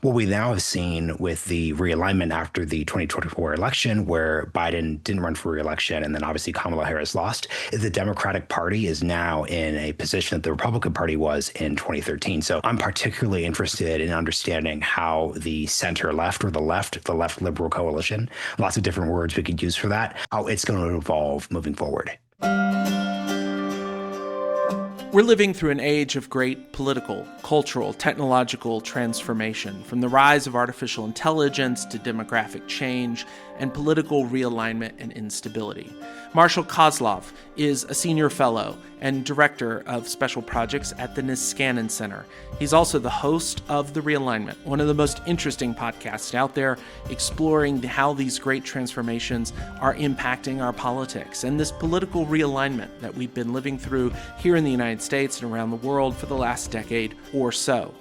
What we now have seen with the realignment after the 2024 election, where Biden didn't run for re-election and then obviously Kamala Harris lost, is the Democratic Party is now in a position that the Republican Party was in 2013. So I'm particularly interested in understanding how the center left or the left liberal coalition, lots of different words we could use for that, how it's going to evolve moving forward. We're living through an age of great political, cultural, technological transformation, from the rise of artificial intelligence to demographic change and political realignment and instability. Marshall Kosloff is a senior fellow and director of special projects at the Niskanen Center. He's also the host of The Realignment, one of the most interesting podcasts out there, exploring how these great transformations are impacting our politics and this political realignment that we've been living through here in the United States and around the world for the last decade or so.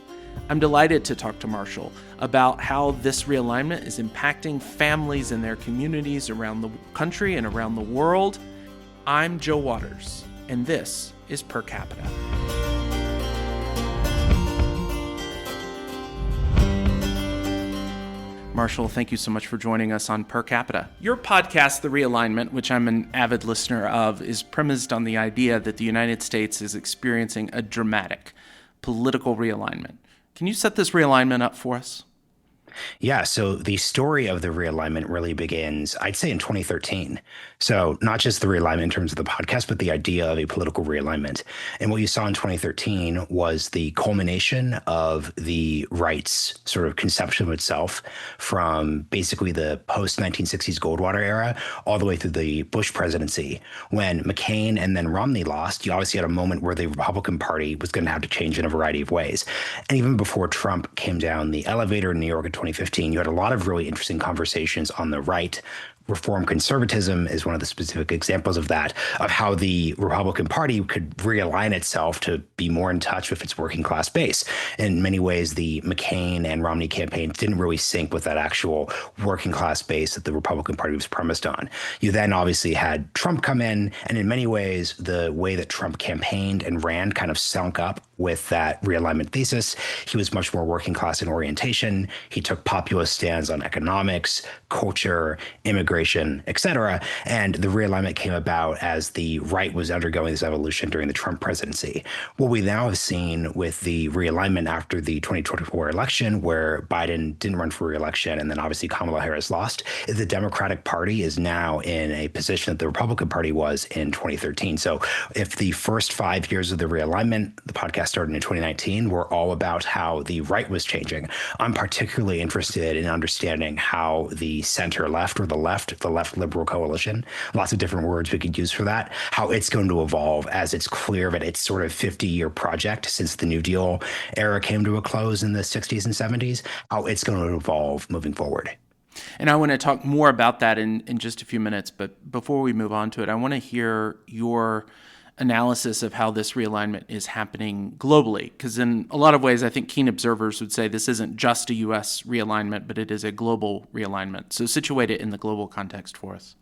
I'm delighted to talk to Marshall about how this realignment is impacting families and their communities around the country and around the world. I'm Joe Waters, and this is Per Capita. Marshall, thank you so much for joining us on Per Capita. Your podcast, The Realignment, which I'm an avid listener of, is premised on the idea that the United States is experiencing a dramatic political realignment. Can you set this realignment up for us? Yeah, so the story of the realignment really begins, I'd say, in 2013. So not just the realignment in terms of the podcast, but the idea of a political realignment. And what you saw in 2013 was the culmination of the right's sort of conception of itself from basically the post-1960s Goldwater era all the way through the Bush presidency. When McCain and then Romney lost, you obviously had a moment where the Republican Party was going to have to change in a variety of ways. And even before Trump came down the elevator in New York in 2015, you had a lot of really interesting conversations on the right. Reform conservatism is one of the specific examples of that, of how the Republican Party could realign itself to be more in touch with its working class base. In many ways, the McCain and Romney campaigns didn't really sync with that actual working class base that the Republican Party was premised on. You then obviously had Trump come in, and in many ways, the way that Trump campaigned and ran kind of sunk up with that realignment thesis. He was much more working class in orientation. He took populist stands on economics, culture, immigration, et cetera. And the realignment came about as the right was undergoing this evolution during the Trump presidency. What we now have seen with the realignment after the 2024 election, where Biden didn't run for re-election and then obviously Kamala Harris lost, is the Democratic Party is now in a position that the Republican Party was in 2013. So if the first 5 years of the realignment, the podcast started in 2019, were all about how the right was changing, I'm particularly interested in understanding how the center left or the left liberal coalition, lots of different words we could use for that, how it's going to evolve as it's clear that it's sort of 50-year project since the New Deal era came to a close in the 60s and 70s, how it's going to evolve moving forward. And I want to talk more about that in just a few minutes. But before we move on to it, I want to hear your analysis of how this realignment is happening globally. Because in a lot of ways, I think keen observers would say this isn't just a U.S. realignment, but it is a global realignment. So situate it in the global context for us.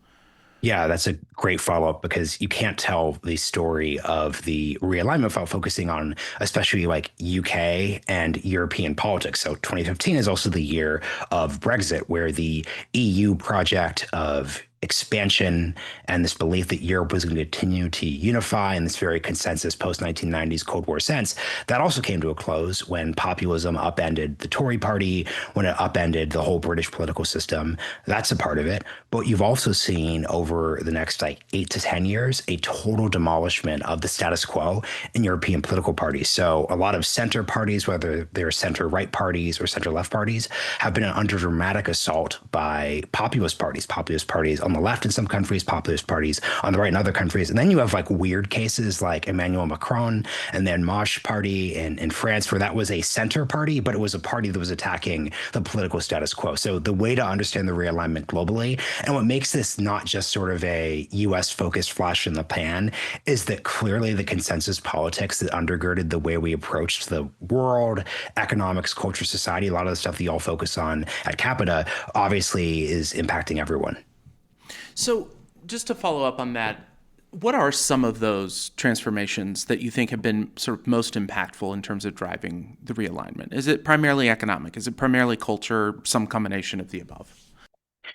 Yeah, that's a great follow-up, because you can't tell the story of the realignment without focusing on especially like UK and European politics. So 2015 is also the year of Brexit, where the EU project of expansion and this belief that Europe was going to continue to unify in this very consensus post-1990s Cold War sense, that also came to a close when populism upended the Tory party, when it upended the whole British political system. That's a part of it. But you've also seen over the next 8 to 10 years, a total demolishment of the status quo in European political parties. So a lot of center parties, whether they're center-right parties or center-left parties, have been under dramatic assault by populist parties on the left in some countries, populist parties on the right in other countries. And then you have weird cases like Emmanuel Macron and then Marsh party in France, where that was a center party, but it was a party that was attacking the political status quo. So the way to understand the realignment globally, and what makes this not just sort of a US focused flash in the pan, is that clearly the consensus politics that undergirded the way we approached the world, economics, culture, society, a lot of the stuff that you all focus on at Capita, obviously is impacting everyone. So just to follow up on that, What are some of those transformations that you think have been sort of most impactful in terms of driving the realignment? Is it primarily economic? Is it primarily culture? Some combination of the above?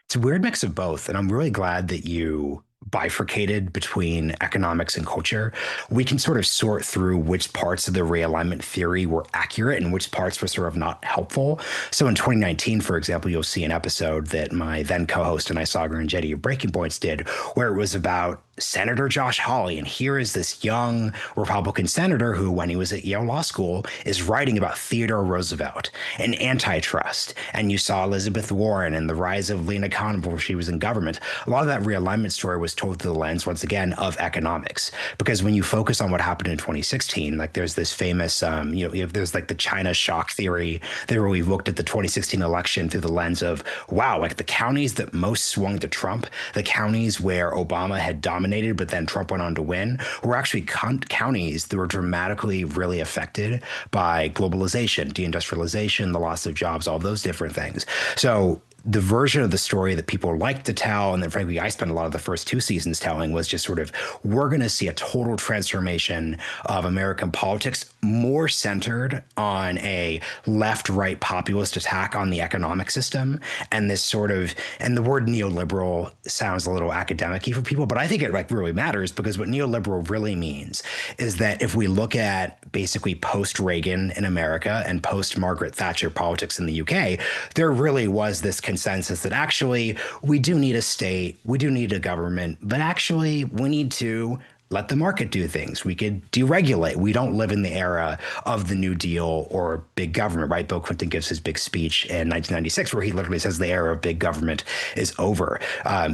It's a weird mix of both. And I'm really glad that you bifurcated between economics and culture. We can sort of sort through which parts of the realignment theory were accurate and which parts were sort of not helpful. So in 2019, for example, you'll see an episode that my then co-host and Isager and Jetty of Breaking Points did, where it was about Senator Josh Hawley. And here is this young Republican senator who, when he was at Yale Law School, is writing about Theodore Roosevelt and antitrust. And you saw Elizabeth Warren and the rise of Lena Khan before she was in government. A lot of that realignment story was told through the lens, once again, of economics. Because when you focus on what happened in 2016, like there's this famous, there's like the China shock theory there where we looked at the 2016 election through the lens of, wow, like the counties that most swung to Trump, the counties where Obama had dominated, but then Trump went on to win, were actually counties that were dramatically really affected by globalization, deindustrialization, the loss of jobs, all those different things. So the version of the story that people like to tell, and that frankly I spent a lot of the first two seasons telling, was just sort of, we're going to see a total transformation of American politics, more centered on a left-right populist attack on the economic system, and this sort of, and the word neoliberal sounds a little academic-y for people, but I think it like really matters, because what neoliberal really means is that if we look at basically post-Reagan in America and post-Margaret Thatcher politics in the UK, there really was this consensus that actually we do need a state, we do need a government, but actually we need to let the market do things. We could deregulate. We don't live in the era of the New Deal or big government, right? Bill Clinton gives his big speech in 1996 where he literally says the era of big government is over. I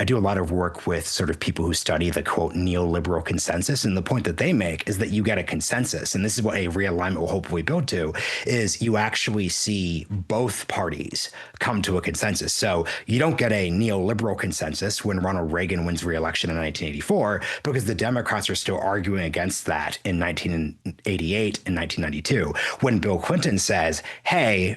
do a lot of work with sort of people who study the quote neoliberal consensus, and the point that they make is that you get a consensus, and this is what a realignment will hopefully build to, is you actually see both parties come to a consensus. So you don't get a neoliberal consensus when Ronald Reagan wins re-election in 1984, because the Democrats are still arguing against that in 1988 and 1992. When Bill Clinton says, hey,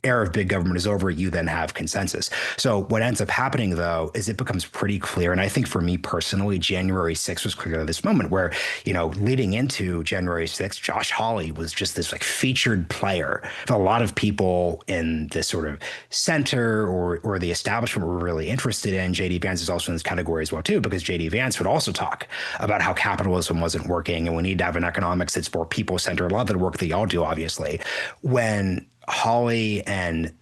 era of big government is over, you then have consensus. So what ends up happening, though, is it becomes pretty clear. And I think for me personally, January 6th was clear at this moment where, leading into January 6th, Josh Hawley was just this like featured player. A lot of people in this sort of center or the establishment were really interested in. JD Vance is also in this category as well, too, because JD Vance would also talk about how capitalism wasn't working and we need to have an economics that's more people-centered. A lot of the work that y'all do, obviously. When Hawley and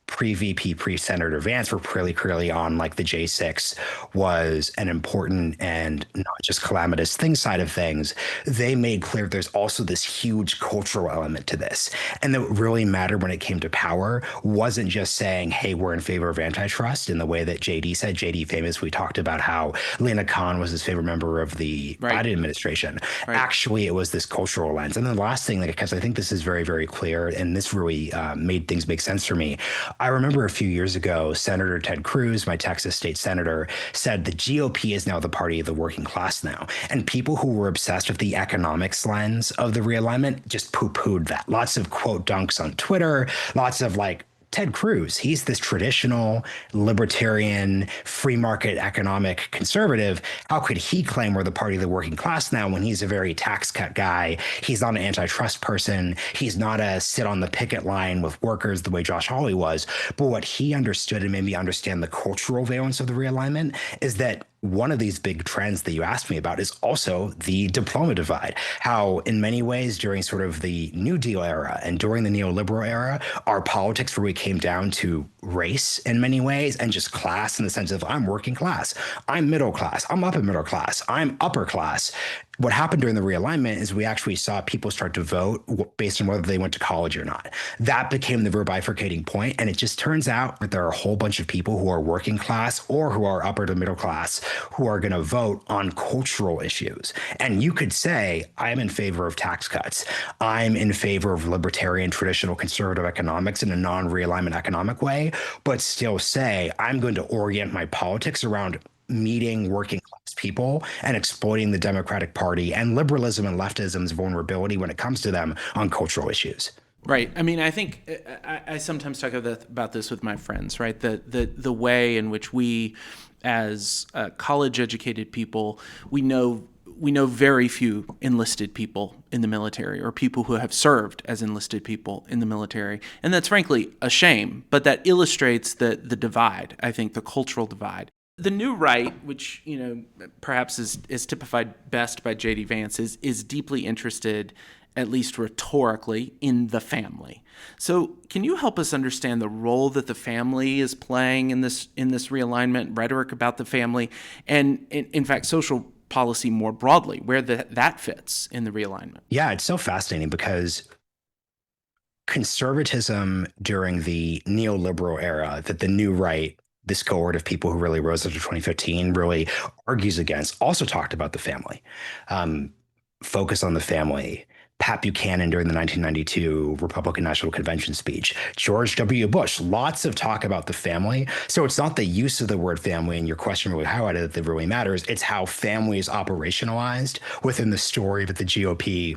pre-VP, pre-Senator Vance were pretty clearly on like the J6 was an important and not just calamitous thing side of things, they made clear there's also this huge cultural element to this. And that what really mattered when it came to power wasn't just saying, hey, we're in favor of antitrust in the way that JD said. JD famously talked about how Lena Khan was his favorite member of the Biden administration. Right. Actually, it was this cultural lens. And then the last thing, because I think this is very, very clear, and this really made things make sense for me. I remember a few years ago, Senator Ted Cruz, my Texas state senator, said the GOP is now the party of the working class now. And people who were obsessed with the economics lens of the realignment just poo-pooed that. Lots of quote dunks on Twitter, lots of like, Ted Cruz, he's this traditional libertarian free market economic conservative. How could he claim we're the party of the working class now when he's a very tax cut guy? He's not an antitrust person. He's not a sit on the picket line with workers the way Josh Hawley was. But what he understood and made me understand the cultural valence of the realignment is that one of these big trends that you asked me about is also the diploma divide. How in many ways during sort of the New Deal era and during the neoliberal era, our politics really came down to race in many ways and just class in the sense of I'm working class, I'm middle class, I'm upper middle class, I'm upper class. What happened during the realignment is we actually saw people start to vote based on whether they went to college or not. That became the bifurcating point, and it just turns out that there are a whole bunch of people who are working class or who are upper to middle class who are going to vote on cultural issues. And you could say, I'm in favor of tax cuts. I'm in favor of libertarian, traditional conservative economics in a non-realignment economic way, but still say, I'm going to orient my politics around meeting working class people and exploiting the Democratic Party and liberalism and leftism's vulnerability when it comes to them on cultural issues. Right. I mean, I think I sometimes talk about this with my friends, right? The way in which we, as college educated people, we know very few enlisted people in the military or people who have served as enlisted people in the military, and that's frankly a shame. But that illustrates the divide. I think the cultural divide. The new right, which perhaps is typified best by J.D. Vance, is deeply interested, at least rhetorically, in the family. So, can you help us understand the role that the family is playing in this realignment, rhetoric about the family, and in fact, social policy more broadly, where that fits in the realignment? Yeah, it's so fascinating because conservatism during the neoliberal era that the new right, this cohort of people who really rose after 2015, really argues against, also talked about the family, focus on the family. Pat Buchanan during the 1992 Republican National Convention speech, George W. Bush, lots of talk about the family. So it's not the use of the word family and your question really highlighted that really matters. It's how family is operationalized within the story that the GOP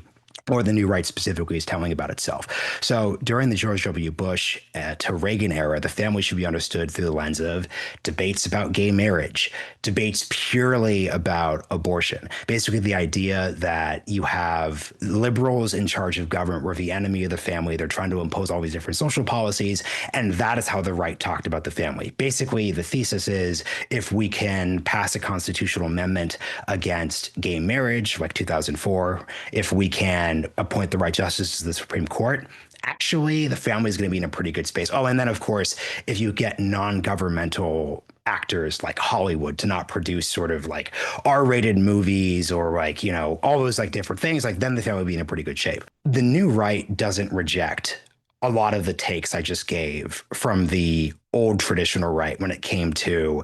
or the new right specifically is telling about itself. So during the George W. Bush to Reagan era, the family should be understood through the lens of debates about gay marriage, debates purely about abortion. Basically, the idea that you have liberals in charge of government were the enemy of the family. They're trying to impose all these different social policies. And that is how the right talked about the family. Basically, the thesis is if we can pass a constitutional amendment against gay marriage, like 2004, if we can appoint the right justice to the Supreme Court, actually the family is going to be in a pretty good space. Oh, and then of course, if you get non-governmental actors like Hollywood to not produce sort of like R-rated movies or like, all those like different things, like then the family will be in a pretty good shape. The new right doesn't reject a lot of the takes I just gave from the old traditional right when it came to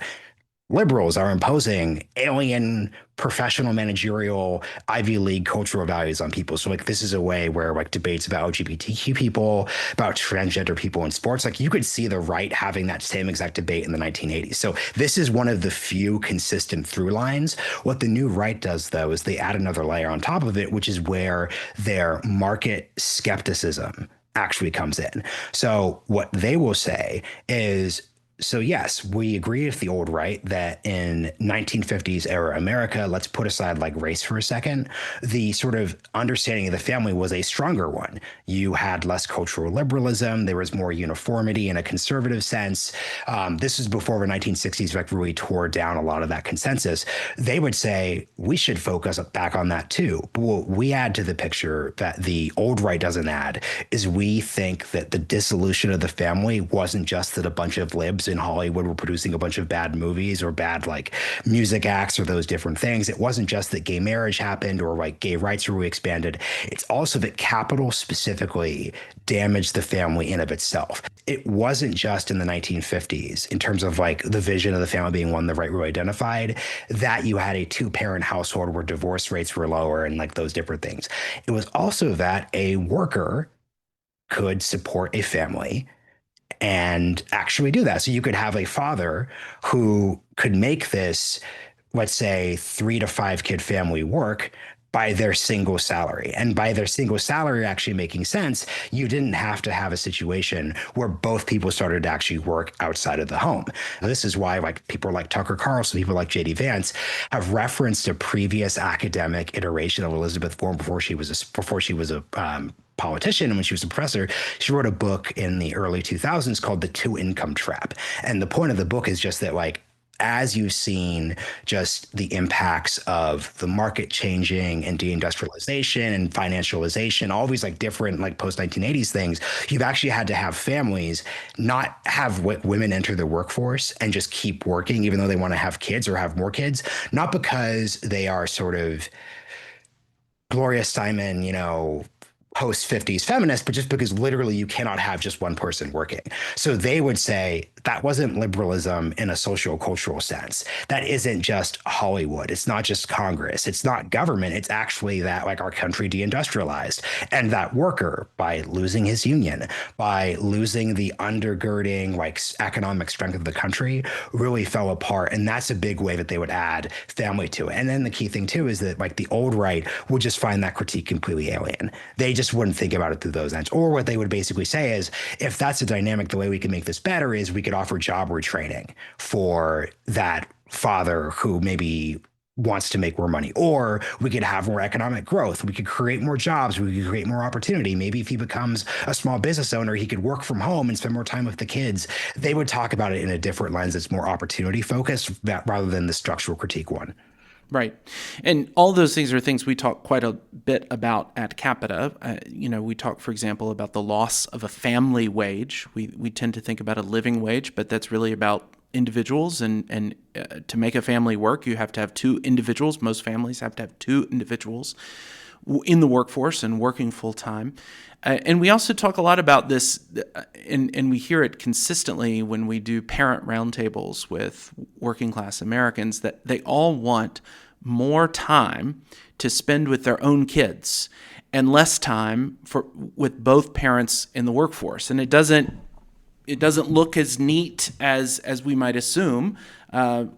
liberals are imposing alien professional managerial Ivy League cultural values on people. So like this is a way where like debates about LGBTQ people, about transgender people in sports, like you could see the right having that same exact debate in the 1980s. So this is one of the few consistent through lines. What the new right does though is they add another layer on top of it, which is where their market skepticism actually comes in. So what they will say is, so yes, we agree with the old right that in 1950s era America, let's put aside like race for a second, the sort of understanding of the family was a stronger one. You had less cultural liberalism. There was more uniformity in a conservative sense. This is before the 1960s like really tore down a lot of that consensus. They would say we should focus back on that too. But what we add to the picture that the old right doesn't add is we think that the dissolution of the family wasn't just that a bunch of libs in Hollywood were producing a bunch of bad movies or bad like music acts or those different things. It wasn't just that gay marriage happened or like gay rights were expanded. It's also that capital specifically damaged the family in of itself. It wasn't just in the 1950s in terms of like the vision of the family being one the right really identified that you had a two-parent household where divorce rates were lower and like those different things. It was also that a worker could support a family and actually do that. So you could have a father who could make this, let's say, 3 to 5 kid family work by their single salary. And by their single salary actually making sense, you didn't have to have a situation where both people started to actually work outside of the home. Now, this is why like people like Tucker Carlson, people like J.D. Vance have referenced a previous academic iteration of Elizabeth Warren before she was a politician. And when she was a professor, she wrote a book in the early 2000s called The Two Income Trap. And the point of the book is just that like, as you've seen just the impacts of the market changing and deindustrialization and financialization, all these like different like post-1980s things, you've actually had to have families not have women enter the workforce and just keep working even though they want to have kids or have more kids, not because they are sort of Gloria Steinem, post 50s feminist, but just because literally you cannot have just one person working. So they would say that wasn't liberalism in a social cultural sense. That isn't just Hollywood. It's not just Congress. It's not government. It's actually that like our country deindustrialized and that worker by losing his union, by losing the undergirding like economic strength of the country really fell apart. And that's a big way that they would add family to it. And then the key thing too is that like the old right would just find that critique completely alien. They just wouldn't think about it through those ends. Or what they would basically say is, if that's a dynamic, the way we can make this better is we could offer job retraining for that father who maybe wants to make more money, or we could have more economic growth. We could create more jobs. We could create more opportunity. Maybe if he becomes a small business owner, he could work from home and spend more time with the kids. They would talk about it in a different lens that's more opportunity focused rather than the structural critique one. Right. And all those things are things we talk quite a bit about at Capita. We talk, for example, about the loss of a family wage. We tend to think about a living wage, but that's really about individuals. And to make a family work, you have to have two individuals. Most families have to have two individuals in the workforce and working full time. And we also talk a lot about this, and we hear it consistently when we do parent roundtables with working class Americans, that they all want more time to spend with their own kids and less time with both parents in the workforce. And it doesn't look as neat as we might assume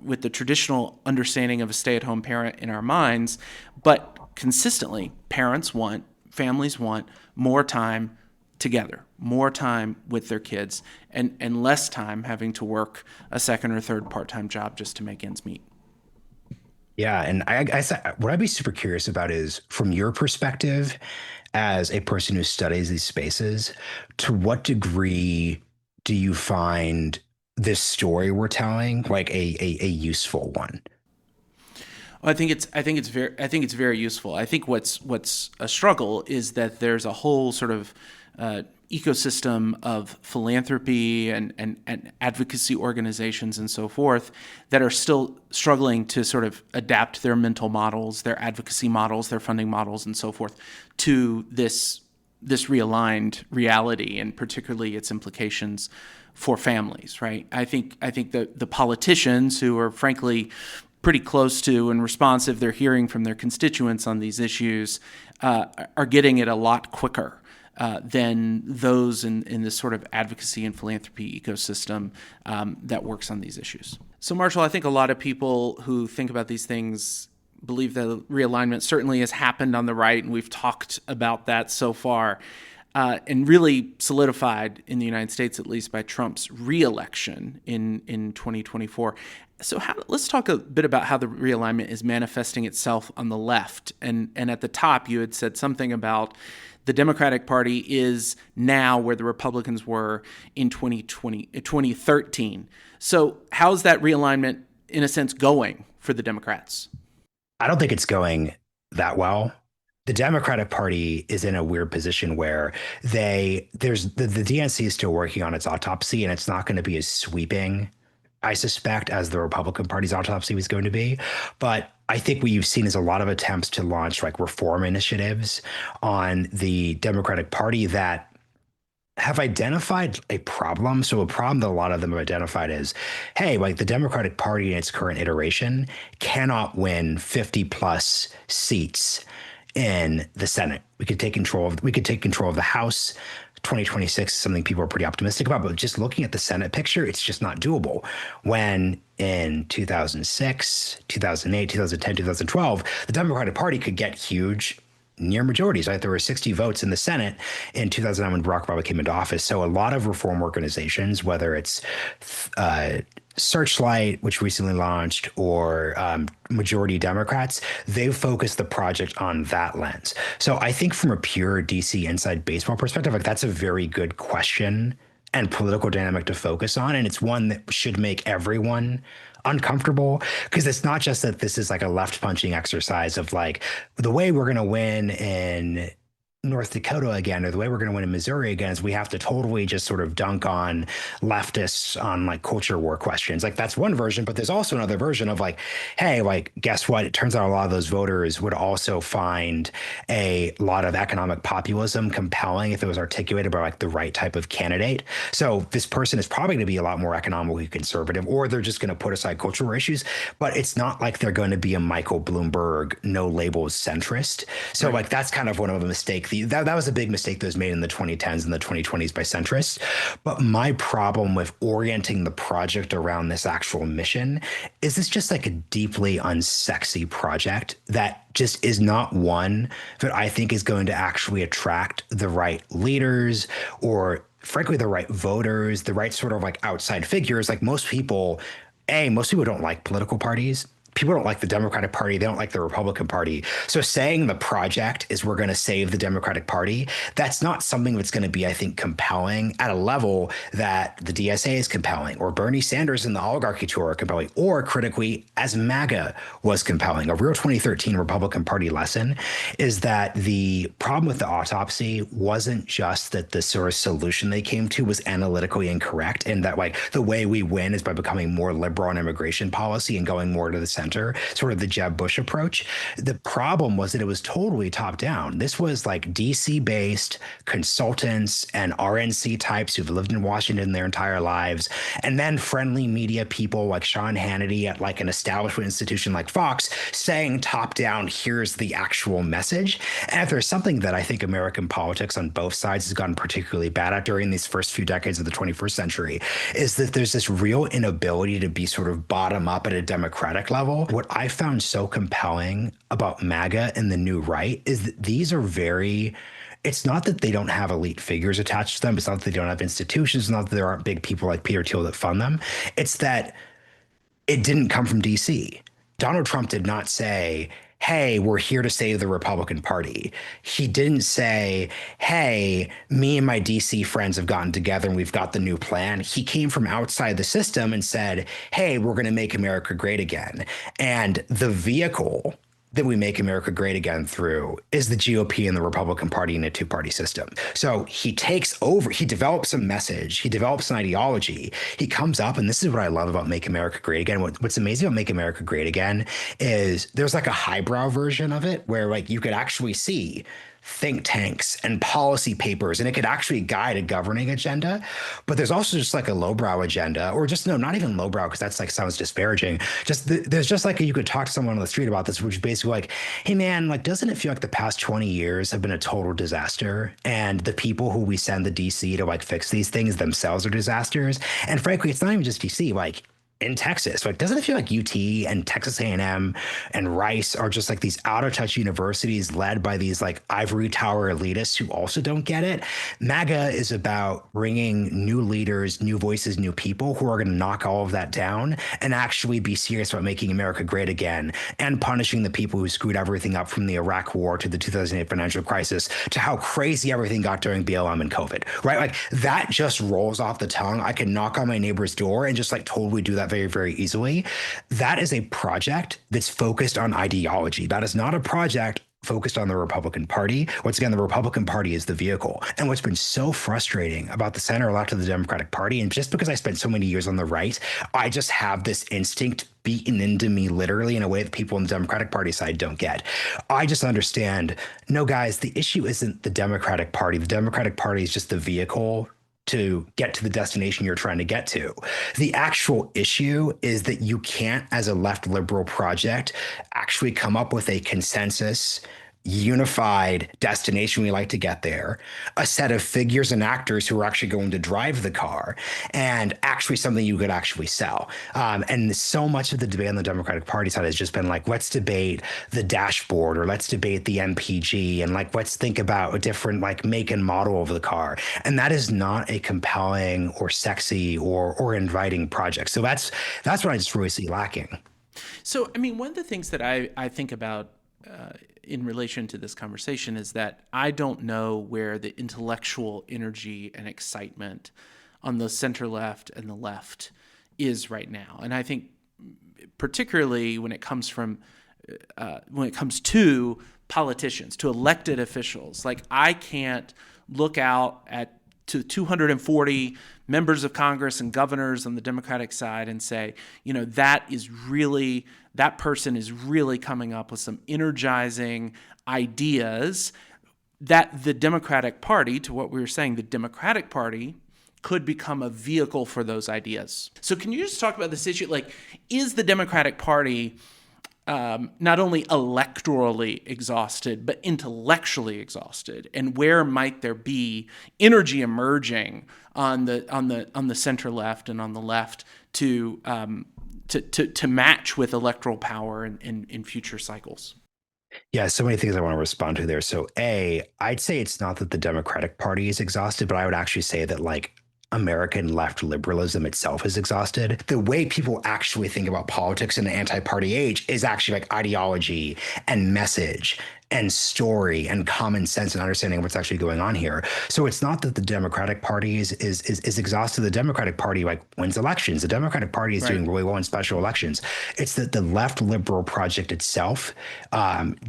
with the traditional understanding of a stay-at-home parent in our minds, but consistently, families want more time together, more time with their kids, and less time having to work a second or third part-time job just to make ends meet. Yeah, and what I'd be super curious about is, from your perspective as a person who studies these spaces, to what degree do you find this story we're telling like a useful one? I think it's very useful. I think what's a struggle is that there's a whole sort of ecosystem of philanthropy and advocacy organizations and so forth that are still struggling to sort of adapt their mental models, their advocacy models, their funding models, and so forth to this realigned reality, and particularly its implications for families. Right? I think the politicians who are frankly pretty close to and responsive, they're hearing from their constituents on these issues, are getting it a lot quicker than those in this sort of advocacy and philanthropy ecosystem that works on these issues. So, Marshall, I think a lot of people who think about these things believe that realignment certainly has happened on the right, and we've talked about that so far, and really solidified in the United States, at least by Trump's re-election in 2024. So let's talk a bit about how the realignment is manifesting itself on the left. And at the top, you had said something about the Democratic Party is now where the Republicans were in 2013. So how's that realignment, in a sense, going for the Democrats? I don't think it's going that well. The Democratic Party is in a weird position where the DNC is still working on its autopsy, and it's not going to be as sweeping, I suspect, as the Republican Party's autopsy was going to be. But I think what you've seen is a lot of attempts to launch like reform initiatives on the Democratic Party that have identified a problem. So a problem that a lot of them have identified is, hey, like the Democratic Party in its current iteration cannot win 50 plus seats in the Senate. We could take control of the House. 2026 is something people are pretty optimistic about, but just looking at the Senate picture, it's just not doable. When in 2006, 2008, 2010, 2012, the Democratic Party could get huge near majorities, right? There were 60 votes in the Senate in 2009 when Barack Obama came into office. So a lot of reform organizations, whether it's Searchlight, which recently launched, or Majority Democrats, they focus the project on that lens. So I think from a pure DC inside baseball perspective, like that's a very good question and political dynamic to focus on. And it's one that should make everyone uncomfortable, because it's not just that this is like a left punching exercise of like the way we're going to win in North Dakota again, or the way we're going to win in Missouri again is we have to totally just sort of dunk on leftists on like culture war questions. Like that's one version, but there's also another version of like, hey, like guess what? It turns out a lot of those voters would also find a lot of economic populism compelling if it was articulated by like the right type of candidate. So this person is probably going to be a lot more economically conservative, or they're just going to put aside cultural issues. But it's not like they're going to be a Michael Bloomberg, no labels centrist. So Right. like that's kind of one of the mistakes. That was a big mistake that was made in the 2010s and the 2020s by centrists. But my problem with orienting the project around this actual mission is this just like a deeply unsexy project that just is not one that I think is going to actually attract the right leaders or frankly the right voters, the right sort of like outside figures. Like most people don't like political parties. People don't like the Democratic Party. They don't like the Republican Party. So saying the project is we're going to save the Democratic Party, that's not something that's going to be, I think, compelling at a level that the DSA is compelling, or Bernie Sanders and the oligarchy tour are compelling, or critically, as MAGA was compelling. A real 2013 Republican Party lesson is that the problem with the autopsy wasn't just that the sort of solution they came to was analytically incorrect, and that like the way we win is by becoming more liberal on immigration policy and going more to the center, sort of the Jeb Bush approach. The problem was that it was totally top down. This was like DC based consultants and RNC types who've lived in Washington their entire lives, and then friendly media people like Sean Hannity at like an establishment institution like Fox saying top down, here's the actual message. And if there's something that I think American politics on both sides has gotten particularly bad at during these first few decades of the 21st century, is that there's this real inability to be sort of bottom up at a democratic level. What I found so compelling about MAGA and the new right is that these are it's not that they don't have elite figures attached to them. It's not that they don't have institutions. It's not that there aren't big people like Peter Thiel that fund them. It's that it didn't come from DC. Donald Trump did not say, hey, we're here to save the Republican Party. He didn't say, hey, me and my DC friends have gotten together and we've got the new plan. He came from outside the system and said, hey, we're going to make America great again. And the vehicle that we make America great again through is the GOP and the Republican Party in a two-party system. So he takes over, he develops a message, he develops an ideology, he comes up, and this is what I love about Make America Great Again. What's amazing about Make America Great Again is there's like a highbrow version of it where like you could actually see think tanks and policy papers, and it could actually guide a governing agenda. But there's also just like a lowbrow agenda, or just no, not even lowbrow, because that's like sounds disparaging. There's just like you could talk to someone on the street about this, which is basically like, hey man, like doesn't it feel like the past 20 years have been a total disaster? And the people who we send to DC to like fix these things themselves are disasters. And frankly, it's not even just DC, like in Texas. Like, doesn't it feel like UT and Texas A&M and M and Rice are just like these out of touch universities led by these like ivory tower elitists who also don't get it? MAGA is about bringing new leaders, new voices, new people who are going to knock all of that down and actually be serious about making America great again and punishing the people who screwed everything up, from the Iraq war to the 2008 financial crisis to how crazy everything got during BLM and COVID, right? Like that just rolls off the tongue. I can knock on my neighbor's door and just like totally do that very, very easily. That is a project that's focused on ideology. That is not a project focused on the Republican Party. Once again, the Republican Party is the vehicle. And what's been so frustrating about the center left of the Democratic Party, and just because I spent so many years on the right, I just have this instinct beaten into me literally in a way that people on the Democratic Party side don't get. I just understand, no, guys, the issue isn't the Democratic Party. The Democratic Party is just the vehicle to get to the destination you're trying to get to. The actual issue is that you can't, as a left liberal project, actually come up with a consensus, unified destination we like to get there, a set of figures and actors who are actually going to drive the car, and actually something you could actually sell. And so much of the debate on the Democratic Party side has just been like, let's debate the dashboard, or let's debate the MPG, and like, let's think about a different like make and model of the car. And that is not a compelling or sexy or inviting project. So that's what I just really see lacking. So, I mean, one of the things that I think about in relation to this conversation is that I don't know where the intellectual energy and excitement on the center left and the left is right now. And I think particularly when it comes from when it comes to politicians, to elected officials. Like, I can't look out at to 240 members of Congress and governors on the Democratic side and say, that person is really coming up with some energizing ideas that the Democratic Party, to what we were saying, the Democratic Party could become a vehicle for those ideas. So can you just talk about this issue? Like, is the Democratic Party not only electorally exhausted, but intellectually exhausted? And where might there be energy emerging on the center left and on the left to match with electoral power in future cycles? Yeah, so many things I want to respond to there. So I'd say it's not that the Democratic Party is exhausted, but I would actually say that like American left liberalism itself is exhausted. The way people actually think about politics in an anti-party age is actually like ideology and message and story and common sense and understanding what's actually going on here. So it's not that the Democratic Party is exhausted. The Democratic Party like wins elections. The Democratic Party is doing really well in special elections. It's that the left liberal project itself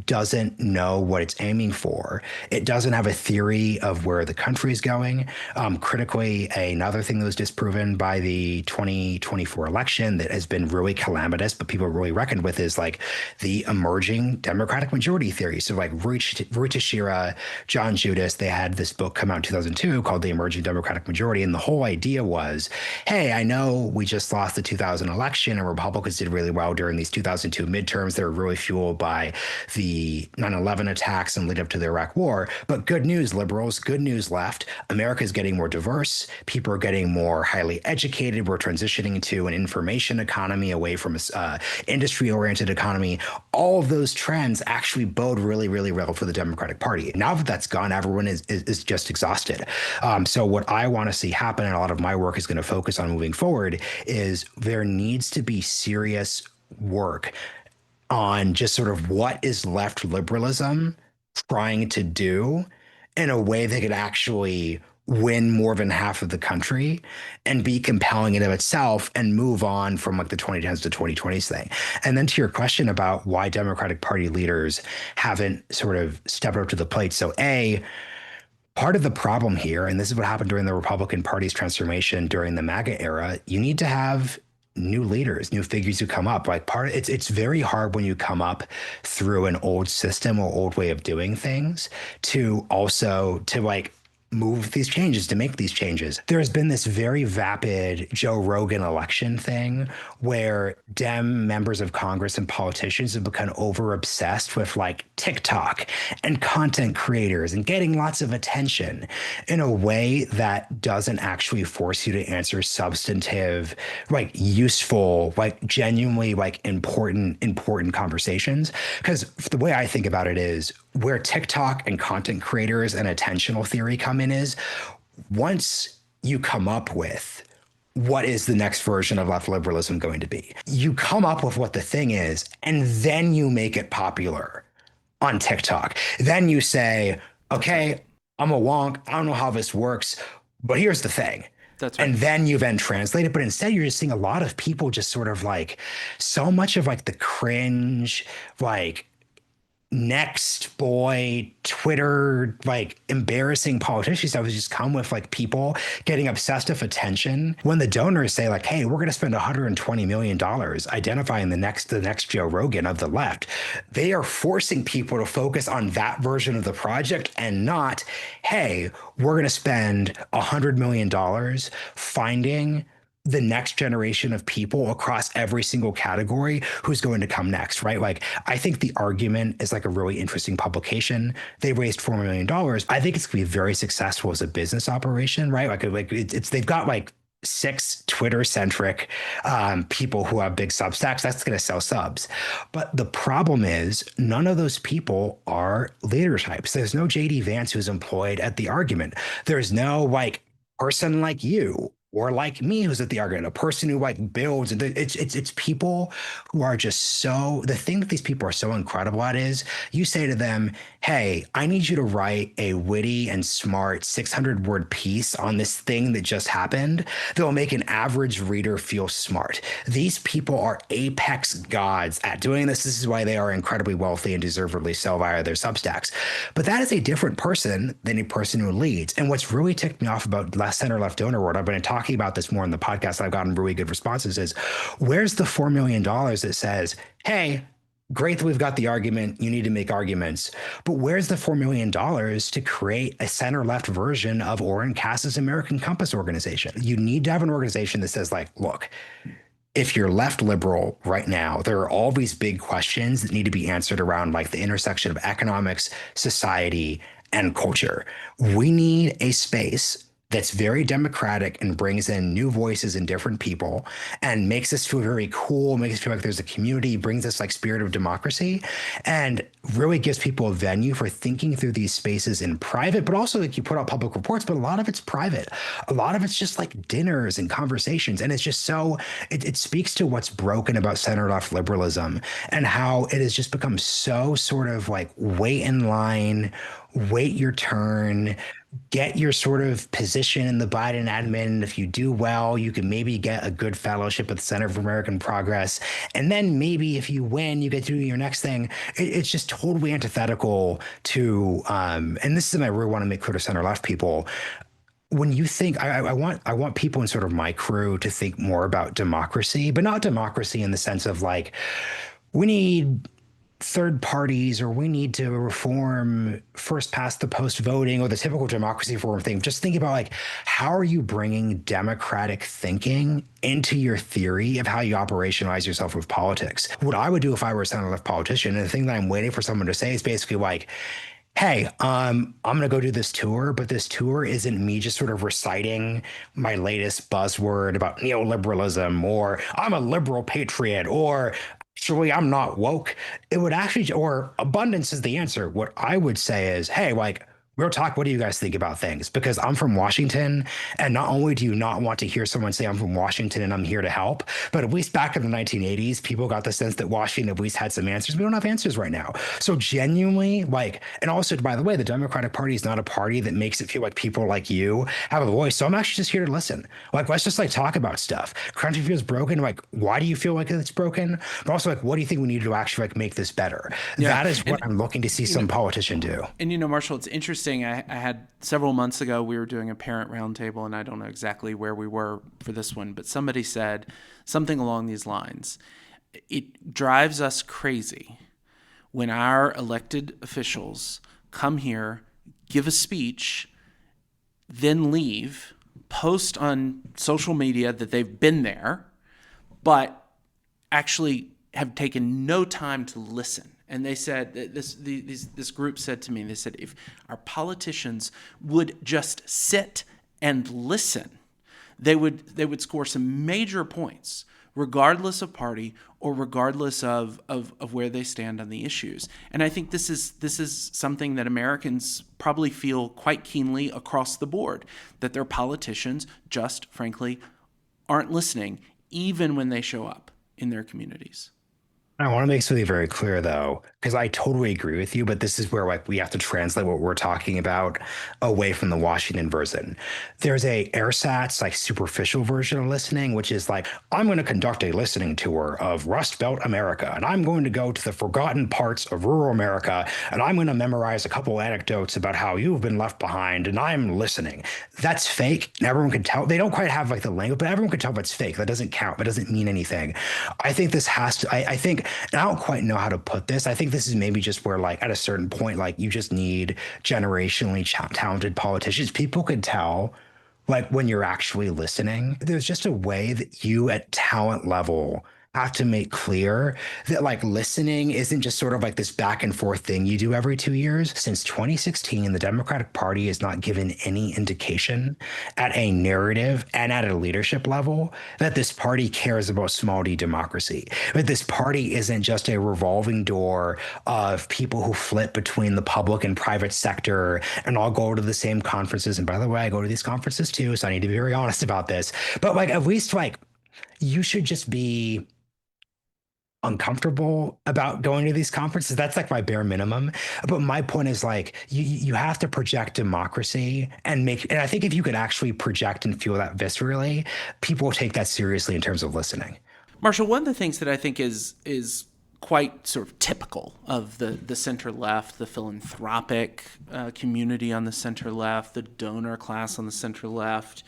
doesn't know what it's aiming for. It doesn't have a theory of where the country is going. Critically, another thing that was disproven by the 2024 election that has been really calamitous, but people really reckoned with, is like the emerging Democratic majority theory. So like Rui Teixeira, John Judas, they had this book come out in 2002 called The Emerging Democratic Majority. And the whole idea was, hey, I know we just lost the 2000 election and Republicans did really well during these 2002 midterms. They were really fueled by the 9/11 attacks and lead up to the Iraq War. But good news, liberals, good news, left. America is getting more diverse. People are getting more highly educated. We're transitioning to an information economy away from an industry-oriented economy. All of those trends actually bode really well for the Democratic Party. Now that that's gone, everyone is just exhausted. So what I want to see happen, and a lot of my work is going to focus on moving forward, is there needs to be serious work on just sort of what is left liberalism trying to do in a way that could actually win more than half of the country and be compelling in of itself and move on from like the 2010s to 2020s thing. And then to your question about why Democratic Party leaders haven't sort of stepped up to the plate. So part of the problem here, and this is what happened during the Republican Party's transformation during the MAGA era, you need to have new leaders, new figures who come up. Like it's very hard when you come up through an old system or old way of doing things to like move these changes, to make these changes. There has been this very vapid Joe Rogan election thing where Dem members of Congress and politicians have become over obsessed with like TikTok and content creators and getting lots of attention in a way that doesn't actually force you to answer substantive, like useful, like genuinely like important conversations. Because the way I think about it is where TikTok and content creators and attentional theory come in is once you come up with what is the next version of left liberalism going to be, you come up with what the thing is, and then you make it popular on TikTok. Then you say, okay, I'm a wonk. I don't know how this works, but here's the thing. That's right. And then you then translate it. But instead, you're just seeing a lot of people just sort of like so much of like the cringe, like next boy Twitter, like embarrassing politician stuff has just come with like people getting obsessed with attention. When the donors say like, hey, we're going to spend $120 million identifying the next Joe Rogan of the left, they are forcing people to focus on that version of the project and not, hey, we're going to spend $100 million finding the next generation of people across every single category who's going to come next, right? Like, I think the argument is like a really interesting publication. They raised $4 million. I think it's going to be very successful as a business operation, right? Like they've got like 6 Twitter-centric people who have big Substacks. That's going to sell subs. But the problem is none of those people are leader types. There's no JD Vance who's employed at the argument. There's no like person like you or like me, who's at the argument, a person who like builds. It's people who are just so. The thing that these people are so incredible at is you say to them, "Hey, I need you to write a witty and smart 600-word piece on this thing that just happened that will make an average reader feel smart." These people are apex gods at doing this. This is why they are incredibly wealthy and deservedly so via their Substacks. But that is a different person than a person who leads. And what's really ticked me off about left center left donor world, I've been talking about this more in the podcast, I've gotten really good responses, is where's the $4 million that says, hey, great that we've got the argument. You need to make arguments. But where's the $4 million to create a center left version of Orrin Cass's American Compass organization? You need to have an organization that says, like, look, if you're left liberal right now, there are all these big questions that need to be answered around like the intersection of economics, society, and culture. We need a space that's very democratic and brings in new voices and different people and makes us feel very cool, makes us feel like there's a community, brings us like spirit of democracy, and really gives people a venue for thinking through these spaces in private, but also like you put out public reports, but a lot of it's private. A lot of it's just like dinners and conversations. And it's just so, it speaks to what's broken about center left liberalism and how it has just become so sort of like wait in line, wait your turn, get your sort of position in the Biden admin. If you do well, you can maybe get a good fellowship at the Center for American Progress. And then maybe if you win, you get to do your next thing. It's just totally antithetical to, and this is something I really want to make clear to center left people. When you think, I want people in sort of my crew to think more about democracy, but not democracy in the sense of like, we need third parties or we need to reform first past the post voting or the typical democracy reform thing. Just think about like, how are you bringing democratic thinking into your theory of how you operationalize yourself with politics? What I would do if I were a center left politician, and the thing that I'm waiting for someone to say is basically like, hey, I'm going to go do this tour, but this tour isn't me just sort of reciting my latest buzzword about neoliberalism or I'm a liberal patriot or actually I'm not woke. It would actually, or abundance is the answer. What I would say is, hey, like, real talk, what do you guys think about things? Because I'm from Washington, and not only do you not want to hear someone say I'm from Washington and I'm here to help, but at least back in the 1980s, people got the sense that Washington at least had some answers. We don't have answers right now. So genuinely, like, and also, by the way, the Democratic Party is not a party that makes it feel like people like you have a voice. So I'm actually just here to listen. Like, let's just like talk about stuff. Country feels broken. Like, why do you feel like it's broken? But also, like, what do you think we need to actually like make this better? Yeah. That is what I'm looking to see some politician do. And, Marshall, it's interesting. I had several months ago, we were doing a parent roundtable, and I don't know exactly where we were for this one, but somebody said something along these lines. It drives us crazy when our elected officials come here, give a speech, then leave, post on social media that they've been there, but actually have taken no time to listen. And they said, this group said to me, they said, if our politicians would just sit and listen, they would score some major points, regardless of party or regardless of where they stand on the issues. And I think this is something that Americans probably feel quite keenly across the board, that their politicians just, frankly, aren't listening, even when they show up in their communities. I want to make something very clear, though, because I totally agree with you, but this is where like we have to translate what we're talking about away from the Washington version. There's a AirSats like superficial version of listening, which is like, I'm going to conduct a listening tour of Rust Belt America, and I'm going to go to the forgotten parts of rural America, and I'm going to memorize a couple anecdotes about how you've been left behind, and I'm listening. That's fake. And everyone can tell. They don't quite have like the language, but everyone can tell it's fake. That doesn't count. That doesn't mean anything. I think this has to, I think, and I don't quite know how to put this. I think this is maybe just where, like, at a certain point, like, you just need generationally talented politicians. People can tell, like, when you're actually listening. There's just a way that you at talent level have to make clear that like listening isn't just sort of like this back and forth thing you do every 2 years. Since 2016, the Democratic Party has not given any indication at a narrative and at a leadership level that this party cares about small d democracy. That this party isn't just a revolving door of people who flip between the public and private sector and all go to the same conferences. And by the way, I go to these conferences too, so I need to be very honest about this. But like at least like you should just be uncomfortable about going to these conferences. That's like my bare minimum. But my point is like you have to project democracy and make, and I think if you could actually project and feel that viscerally, people will take that seriously in terms of listening. Marshall, one of the things that I think is quite sort of typical of the center left, the philanthropic community on the center left, the donor class on the center left,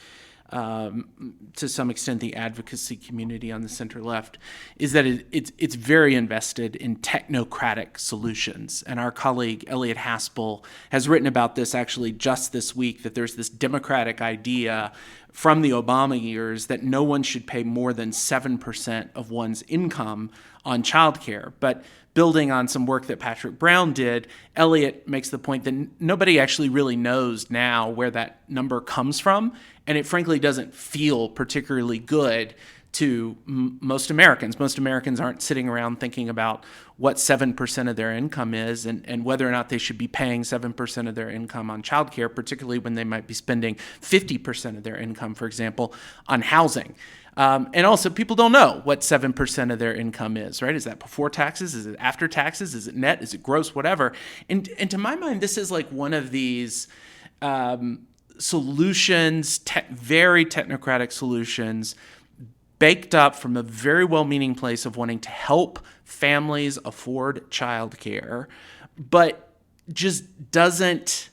to some extent the advocacy community on the center left, is that it's very invested in technocratic solutions. And our colleague Elliot Haspel has written about this actually just this week, that there's this democratic idea from the Obama years that no one should pay more than 7% of one's income on childcare. But building on some work that Patrick Brown did, Elliot makes the point that nobody actually really knows now where that number comes from. And it frankly doesn't feel particularly good to most Americans. Most Americans aren't sitting around thinking about what 7% of their income is and whether or not they should be paying 7% of their income on childcare, particularly when they might be spending 50% of their income, for example, on housing. And also, people don't know what 7% of their income is, right? Is that before taxes? Is it after taxes? Is it net? Is it gross? Whatever. And to my mind, this is like one of these solutions, very technocratic solutions, baked up from a very well-meaning place of wanting to help families afford childcare, but just doesn't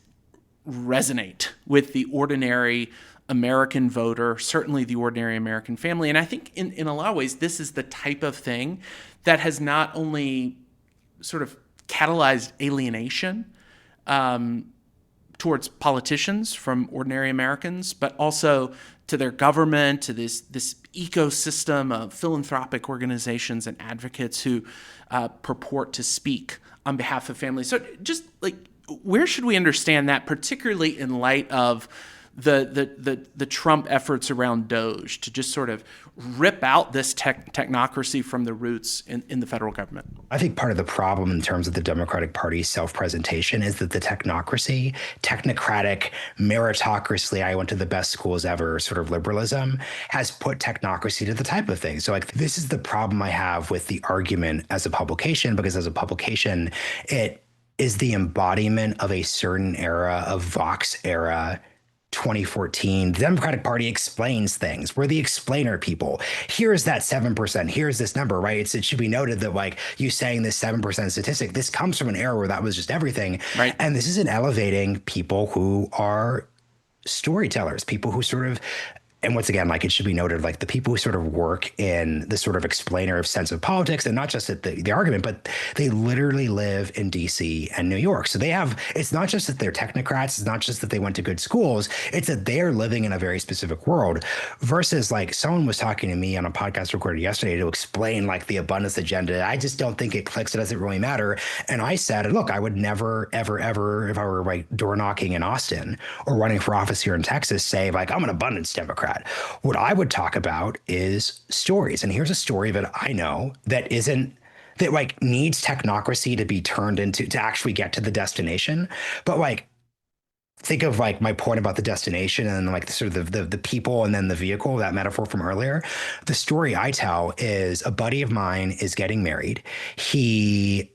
resonate with the ordinary American voter, certainly the ordinary American family. And I think in a lot of ways, this is the type of thing that has not only sort of catalyzed alienation towards politicians from ordinary Americans, but also to their government, to this ecosystem of philanthropic organizations and advocates who purport to speak on behalf of families. So just like, where should we understand that, particularly in light of the Trump efforts around DOGE to just sort of rip out this technocracy from the roots in the federal government? I think part of the problem in terms of the Democratic Party's self-presentation is that the technocracy, technocratic, meritocracy, I went to the best schools ever sort of liberalism has put technocracy to the type of thing. So like this is the problem I have with the argument as a publication, because as a publication, it is the embodiment of a certain era of Vox era 2014. The Democratic Party explains things. We're the explainer people. Here's that 7%. Here's this number, right? It should be noted that like you saying this 7% statistic, this comes from an era where that was just everything. Right. And this isn't elevating people who are storytellers, people who sort of, and once again, like it should be noted, like the people who sort of work in the sort of explainer of sense of politics, and not just at the argument, but they literally live in DC and New York. So they have, it's not just that they're technocrats, it's not just that they went to good schools, it's that they're living in a very specific world versus like someone was talking to me on a podcast recorded yesterday to explain like the abundance agenda. I just don't think it clicks. It doesn't really matter. And I said, look, I would never, ever, ever, if I were like door knocking in Austin or running for office here in Texas, say like, I'm an abundance Democrat. What I would talk about is stories. And here's a story that I know that like needs technocracy to be turned into, to actually get to the destination. But like, think of like my point about the destination and like the sort of the people and then the vehicle, that metaphor from earlier. The story I tell is a buddy of mine is getting married. He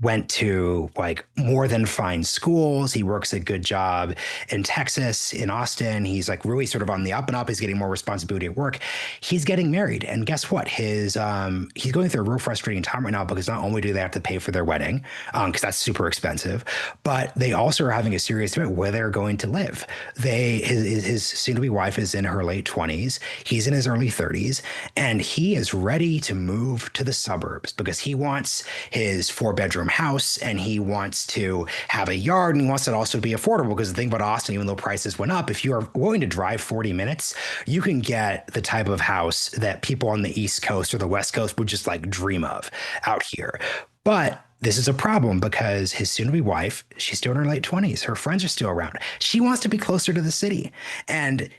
went to like more than fine schools. He works a good job in Texas, in Austin. He's like really sort of on the up and up. He's getting more responsibility at work. He's getting married. And guess what? He's going through a real frustrating time right now because not only do they have to pay for their wedding, because that's super expensive, but they also are having a serious debate where they're going to live. His soon-to-be wife is in her late 20s. He's in his early 30s, and he is ready to move to the suburbs because he wants his 4-bedroom house and he wants to have a yard and he wants it also to be affordable. Because the thing about Austin, even though prices went up, if you are willing to drive 40 minutes, you can get the type of house that people on the East Coast or the West Coast would just like dream of out here. But this is a problem because his soon-to-be wife, she's still in her late 20s. Her friends are still around. She wants to be closer to the city. And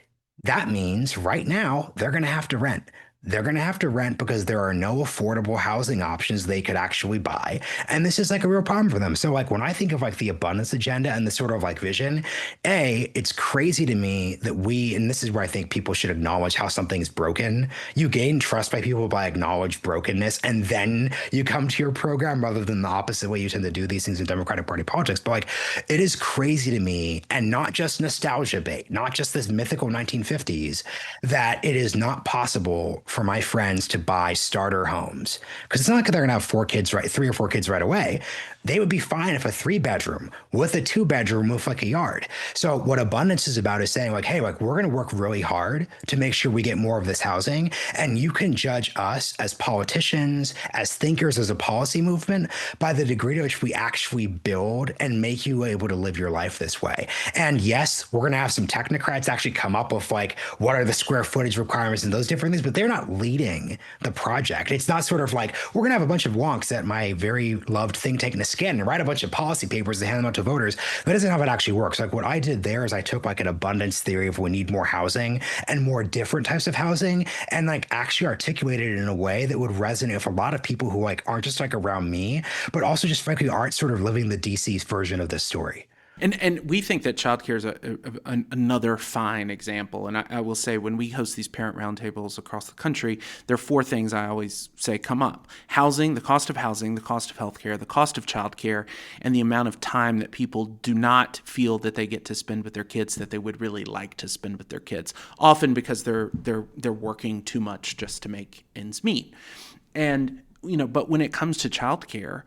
that means right now they're going to have to rent. They're going to have to rent because there are no affordable housing options they could actually buy. And this is like a real problem for them. So like when I think of like the abundance agenda and the sort of like vision, it's crazy to me that and this is where I think people should acknowledge how something is broken. You gain trust by people by acknowledge brokenness, and then you come to your program rather than the opposite way you tend to do these things in Democratic Party politics. But like, it is crazy to me, and not just nostalgia bait, not just this mythical 1950s, that it is not possible for my friends to buy starter homes. Because it's not like they're going to have 3 or 4 kids right away. They would be fine if a 3-bedroom with a 2-bedroom with like a yard. So what abundance is about is saying like, hey, like we're going to work really hard to make sure we get more of this housing. And you can judge us as politicians, as thinkers, as a policy movement by the degree to which we actually build and make you able to live your life this way. And yes, we're going to have some technocrats actually come up with like, what are the square footage requirements and those different things, but they're not leading the project. It's not sort of like, we're going to have a bunch of wonks at my very loved think tank Niskanen and write a bunch of policy papers and hand them out to voters. That isn't how it actually works. Like what I did there is I took like an abundance theory of we need more housing and more different types of housing, and like actually articulated it in a way that would resonate with a lot of people who like aren't just like around me, but also just frankly aren't sort of living the DC's version of this story. And we think that childcare is another fine example. And I will say, when we host these parent roundtables across the country, there are 4 things I always say come up: housing, the cost of healthcare, the cost of childcare, and the amount of time that people do not feel that they get to spend with their kids that they would really like to spend with their kids. Often because they're working too much just to make ends meet. And but when it comes to childcare,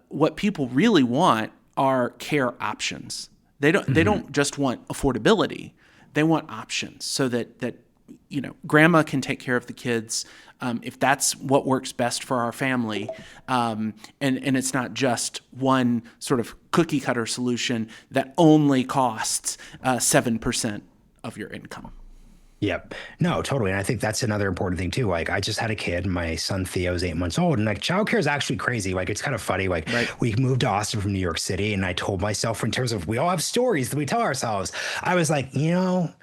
what people really want are care options. They don't just want affordability. They want options so that grandma can take care of the kids if that's what works best for our family, and it's not just one sort of cookie cutter solution that only costs 7% of your income. Yep. No, totally. And I think that's another important thing too. Like I just had a kid, my son Theo is 8 months old, and like childcare is actually crazy. Like it's kind of funny. Like we moved to Austin from New York City, and I told myself, in terms of we all have stories that we tell ourselves, I was like, the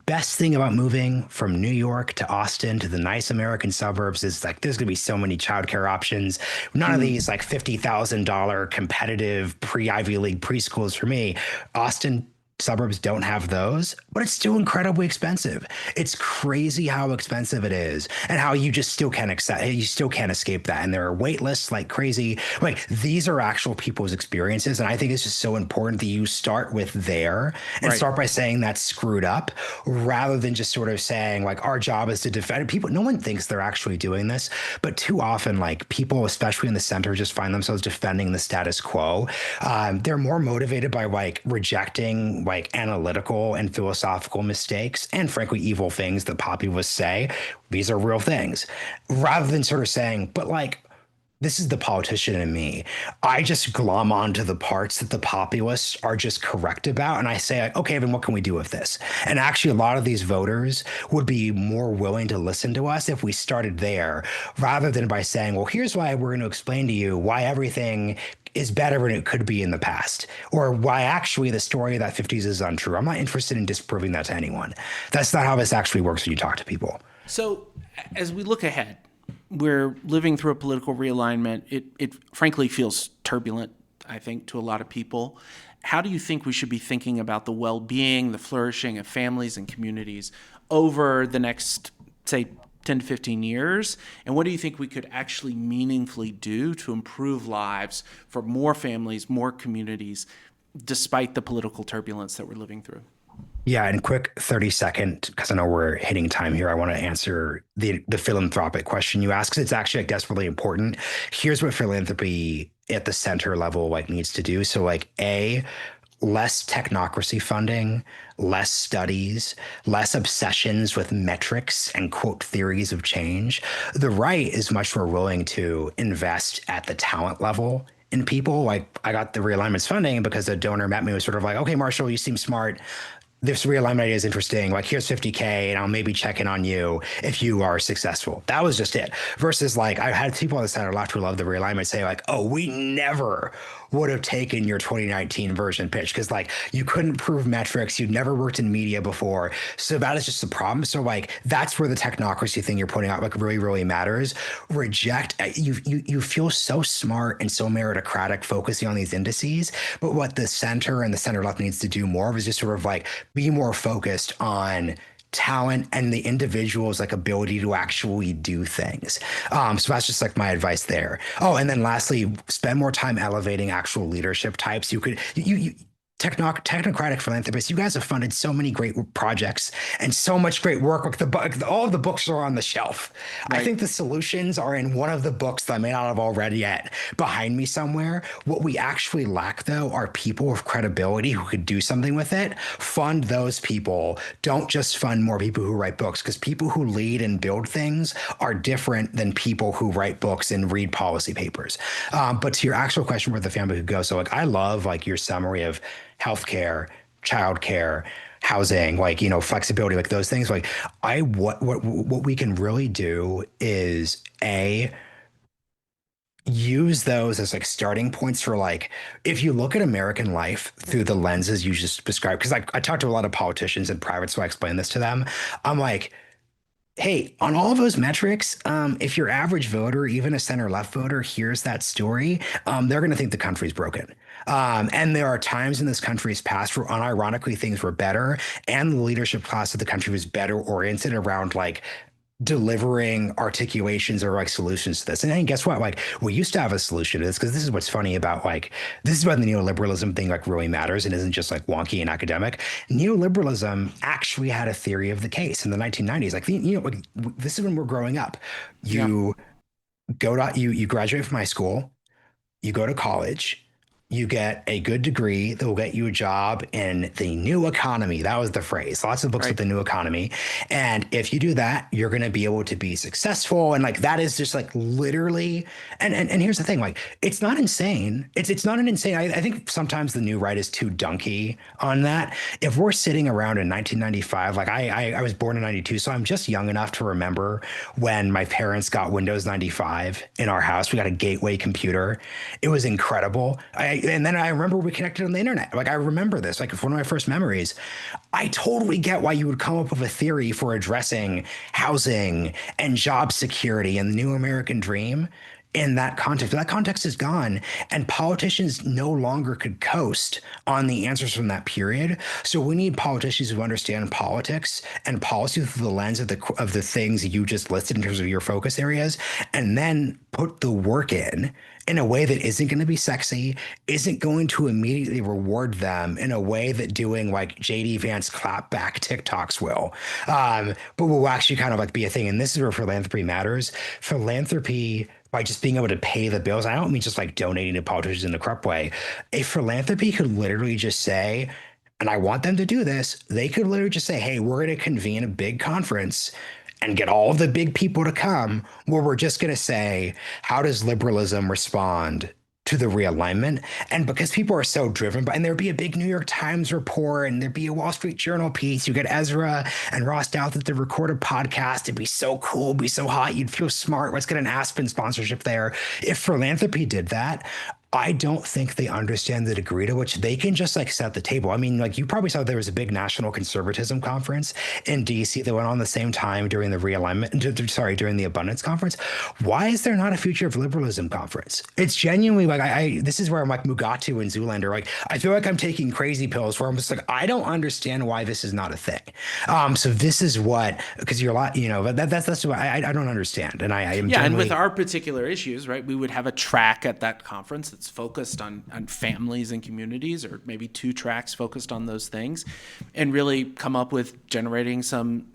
best thing about moving from New York to Austin to the nice American suburbs is like there's going to be so many childcare options. None of these like $50,000 competitive pre-Ivy League preschools for me. Austin suburbs don't have those, but it's still incredibly expensive. It's crazy how expensive it is, and how you just still can't escape that. And there are wait lists like crazy. Like these are actual people's experiences, and I think it's just so important that you start with there and start by saying that's screwed up, rather than just sort of saying like our job is to defend people. No one thinks they're actually doing this, but too often like people, especially in the center, just find themselves defending the status quo. They're more motivated by like rejecting like analytical and philosophical mistakes and frankly evil things that populists say. These are real things, rather than sort of saying, but like this is the politician in me. I just glom onto the parts that the populists are just correct about, and I say like, okay, then what can we do with this? And actually a lot of these voters would be more willing to listen to us if we started there, rather than by saying, well, here's why we're going to explain to you why everything is better than it could be in the past, or why actually the story of that 50s is untrue. I'm not interested in disproving that to anyone. That's not how this actually works when you talk to people. So as we look ahead, we're living through a political realignment. It frankly feels turbulent, I think, to a lot of people. How do you think we should be thinking about the well-being, the flourishing of families and communities over the next, say, 10 to 15 years? And what do you think we could actually meaningfully do to improve lives for more families, more communities, despite the political turbulence that we're living through? Yeah, and quick 30-second, because I know we're hitting time here. I want to answer the philanthropic question you asked, because it's actually like desperately important. Here's what philanthropy at the center level like needs to do. So like less technocracy funding, less studies, less obsessions with metrics and quote theories of change. The right is much more willing to invest at the talent level in people. Like I got the realignments funding because a donor met me, was sort of like, okay, Marshall, you seem smart. This realignment idea is interesting. Like, here's 50K, and I'll maybe check in on you if you are successful. That was just it. Versus, like, I had people on the side left who love the realignment say, like, oh, we never would have taken your 2019 version pitch because, like, you couldn't prove metrics. You'd never worked in media before. So that is just the problem. So, like, that's where the technocracy thing you're putting out, like, really, really matters. Reject, you feel so smart and so meritocratic focusing on these indices. But what the center and the center left needs to do more of is just sort of like, be more focused on talent and the individual's like ability to actually do things. So that's just like my advice there. Oh, and then lastly, spend more time elevating actual leadership types. You technocratic philanthropists, you guys have funded so many great projects and so much great work. Like all of the books are on the shelf. Right. I think the solutions are in one of the books that I may not have all read yet behind me somewhere. What we actually lack, though, are people with credibility who could do something with it. Fund those people. Don't just fund more people who write books, because people who lead and build things are different than people who write books and read policy papers. But to your actual question, where the family could go. So like, I love like your summary of healthcare, childcare, housing, like, you know, flexibility, like those things. Like what we can really do is use those as like starting points for like, if you look at American life through the lenses you just described, because I talk to a lot of politicians in private, so I explain this to them. I'm like, hey, on all of those metrics, if your average voter, even a center left voter, hears that story, they're going to think the country's broken. And there are times in this country's past where unironically things were better, and the leadership class of the country was better oriented around like delivering articulations or like solutions to this. And then guess what? Like, we used to have a solution to this, because this is what's funny about like, this is why the neoliberalism thing like really matters and isn't just like wonky and academic. Neoliberalism actually had a theory of the case in the 1990s. Like, you know, like, this is when we're growing up. You you graduate from high school, you go to college, you get a good degree that will get you a job in the new economy. That was the phrase. Lots of books with the new economy. And if you do that, you're going to be able to be successful. And like, that is just like literally, and here's the thing, like, it's not insane. It's not an insane, I think sometimes the new right is too dunky on that. If we're sitting around in 1995, like I was born in 92, so I'm just young enough to remember when my parents got Windows 95 in our house. We got a gateway computer. It was incredible. And then I remember we connected on the internet. Like, I remember this, like, it's one of my first memories. I totally get why you would come up with a theory for addressing housing and job security and the new American dream in that context. But that context is gone, and politicians no longer could coast on the answers from that period. So we need politicians who understand politics and policy through the lens of the things you just listed in terms of your focus areas, and then put the work in a way that isn't going to be sexy, isn't going to immediately reward them in a way that doing like JD Vance clapback TikToks will, but will actually kind of like be a thing. And this is where philanthropy matters. Philanthropy, by just being able to pay the bills, I don't mean just like donating to politicians in a corrupt way. A philanthropy could literally just say, and I want them to do this, they could literally just say, hey, we're going to convene a big conference and get all of the big people to come, where we're just going to say, how does liberalism respond to the realignment? And because people are so driven by, and there'd be a big New York Times report, and there'd be a Wall Street Journal piece. You get Ezra and Ross Douthat to record a podcast. It'd be so cool, it'd be so hot. You'd feel smart. Let's get an Aspen sponsorship there. If philanthropy did that, I don't think they understand the degree to which they can just like set the table. I mean, like, you probably saw there was a big national conservatism conference in DC that went on the same time during the during the abundance conference. Why is there not a future of liberalism conference? It's genuinely like, this is where I'm like Mugatu and Zoolander. Like, I feel like I'm taking crazy pills where I'm just like, I don't understand why this is not a thing. So this is what, because you're a lot, you know, but that's what I don't understand. And I am and with our particular issues, right, we would have a track at that conference that's focused on families and communities, or maybe 2 tracks focused on those things, and really come up with generating some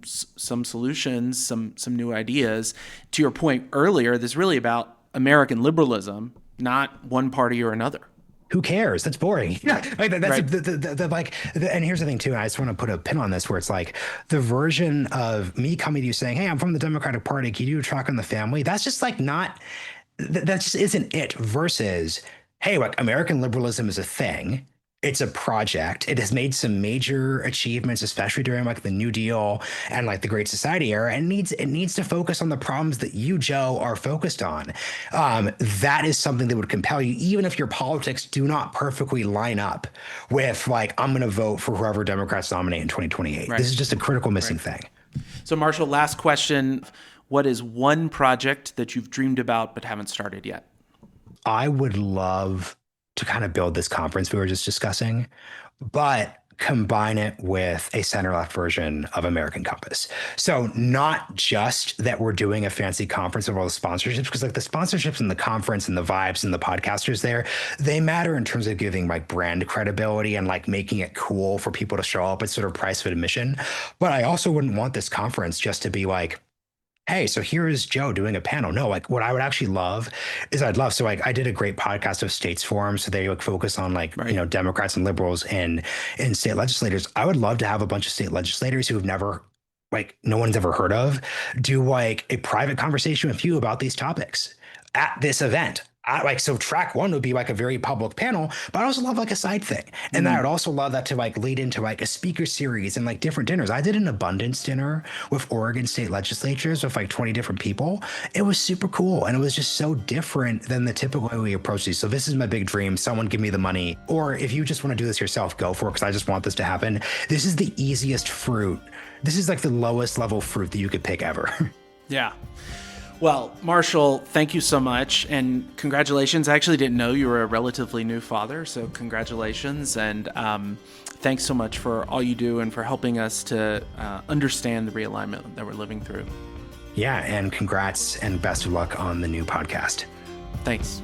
solutions, some new ideas. To your point earlier, this is really about American liberalism, not one party or another. Who cares? That's boring. Yeah, like that's right. And here's the thing too. And I just want to put a pin on this, where it's like the version of me coming to you saying, "Hey, I'm from the Democratic Party. Can you do a track on the family?" That's just like not. that just isn't it versus, hey, like American liberalism is a thing. It's a project. It has made some major achievements, especially during like the New Deal and like the Great Society era, and it needs to focus on the problems that you, Joe, are focused on. That is something that would compel you, even if your politics do not perfectly line up with like, I'm going to vote for whoever Democrats nominate in 2028. Right. This is just a critical missing thing. So, Marshall, last question. What is one project that you've dreamed about but haven't started yet? I would love to kind of build this conference we were just discussing, but combine it with a center left version of American Compass. So not just that we're doing a fancy conference of all the sponsorships, because like the sponsorships and the conference and the vibes and the podcasters there, they matter in terms of giving like brand credibility and like making it cool for people to show up at sort of price of admission. But I also wouldn't want this conference just to be like, hey, so here is Joe doing a panel. No, like what I would actually love is so like I did a great podcast of states forums. So they like focus on like, Democrats and liberals and state legislators. I would love to have a bunch of state legislators who have never, like no one's ever heard of, do like a private conversation with you about these topics at this event. So track one would be like a very public panel, but I also love like a side thing. And then I would also love that to like lead into like a speaker series and like different dinners. I did an abundance dinner with Oregon state legislatures with like 20 different people. It was super cool. And it was just so different than the typical way we approach these. So this is my big dream. Someone give me the money. Or if you just want to do this yourself, go for it, because I just want this to happen. This is the easiest fruit. This is like the lowest level fruit that you could pick ever. Yeah. Well, Marshall, thank you so much, and congratulations. I actually didn't know you were a relatively new father, so congratulations, and thanks so much for all you do and for helping us to understand the realignment that we're living through. Yeah, and congrats and best of luck on the new podcast. Thanks.